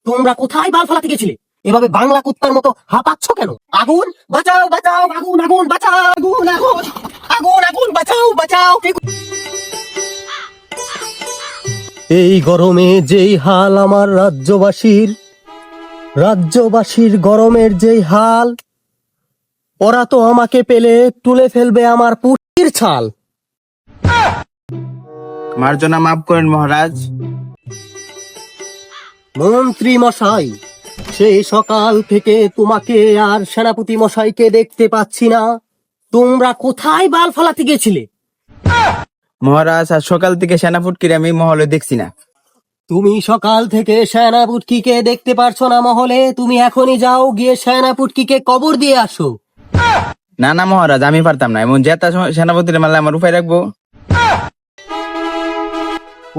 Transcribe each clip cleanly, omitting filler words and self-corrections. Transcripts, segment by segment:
তোমরা কোথায় বাল ফলাতে গেছিলে? এভাবে বাংলা কুত্তার মতো হাঁপাচ্ছ কেন? আগুন বাঁচাও, বাঁচাও, আগুন, আগুন বাঁচাও, আগুন, আগুন, আগুন, আগুন বাঁচাও, বাঁচাও। এই গরমে যেই হাল আমার রাজ্যবাসীর গরমের যেই হাল, ওরা তো আমাকে পেলে তুলে ফেলবে আমার পুটির ছাল। মার্জনা মাফ করেন মহারাজ। মন্ত্রী মশাই, সেই সকাল থেকে তোমাকে আর সেনাপতি মশাইকে দেখতে পাচ্ছি না। তোমরা কোথায় বাল ফলাতে গেছিলে? মহারাজ আজ সকাল থেকে সেনাপুটকির আমি মহলে দেখছি না। তুমি সকাল থেকে সেনাপুটকিকে দেখতে পারছো না মহলে? তুমি এখনই যাও, গিয়ে সেনাপুটকিকে কবর দিয়ে আসো। না না মহারাজ, আমি পারতাম না। এমন জেতা সেনাপতির মারলে আমার উপায় রাখবো।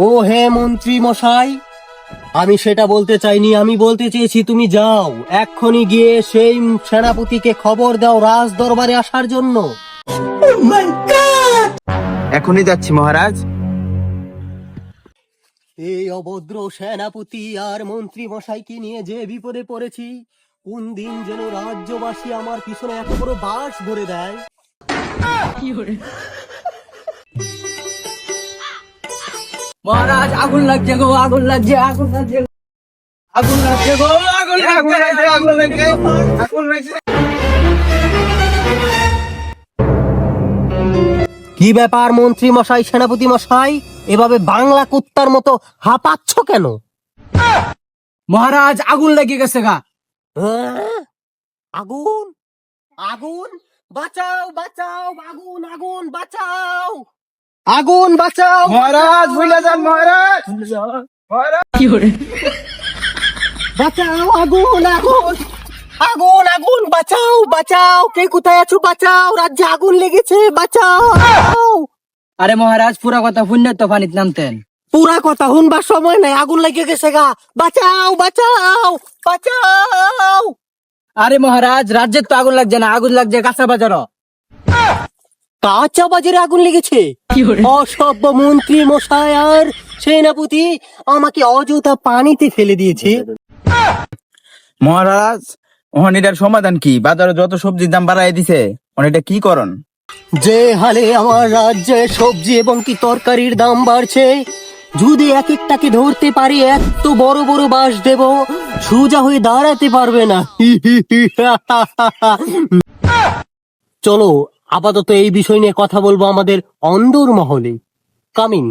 ও হে মন্ত্রী মশাই, আমি সেটা বলতে চাইনি, আমি বলতে চেয়েছি তুমি যাও, এক্ষুনি গিয়ে সেই সেনাপতিকে খবর দাও রাজ দরবারে আসার জন্য। এখনই যাচ্ছি মহারাজ। এই অভদ্র সেনাপতি আর মন্ত্রী মশাইকে নিয়ে যে বিপদে পড়েছি, কোন দিন যেন রাজ্যবাসী আমার পিছনে এত বড় বাস ভরে দেয়। মহারাজ আগুন লাগছে গো, আগুন লাগছে, আগুন লাগছে, আগুন লাগছে গো, আগুন লাগছে, আগুন লাগছে, আগুন লাগছে। কি ব্যাপার মন্ত্রী মশাই, সেনাপতি মশাই, এভাবে বাংলা কুত্তার মতো হাঁপাচ্ছ কেন? মহারাজ আগুন লেগে গেছে গা। হ্যাঁ? আগুন, আগুন বাঁচাও, বাঁচাও, আগুন, আগুন বাঁচাও, আগুন বাঁচাও, মহারাজ ভুলে যান মহারাজ। বাঁচাও, আগুন, আগুন, আগুন, আগুন বাঁচাও, বাঁচাও, কে কোথায় আছো? বাঁচাও, রাজ্যে আগুন লেগেছে, বাঁচাও। আরে মহারাজ পুরা কথা শুনে তো পানিত নামতেন। পুরা কথা শুনবার সময় নাই, আগুন লেগে গেছে গা। বাঁচাও, বাঁচাও, বাঁচাও। আরে মহারাজ রাজ্যের তো আগুন লাগছে না, আগুন লাগছে কাঁচা বাজারও। কাঁচা বাজারে আগুন লেগেছে? অসভ্য মন্ত্রী মশাই আর সেনাপতি আমাকে অযথা পানিতে ফেলে দিয়েছে। মহারাজ অনিটার সমাধান কি? বাজারে যত সবজির দাম বাড়াই দিছে, অনিটা কি করন? যে হালে আমার রাজ্যে সবজি এবং কি তরকারির দাম বাড়ছে, যদি এক একটাকে ধরতে পারি এত বড় বড় বাঁশ দেব, সোজা হয়ে দাঁড়াতে পারবে না। চলো আপাতত এই বিষয় নিয়ে কথা বলবো আমাদের অন্দর মহলে। কামিং।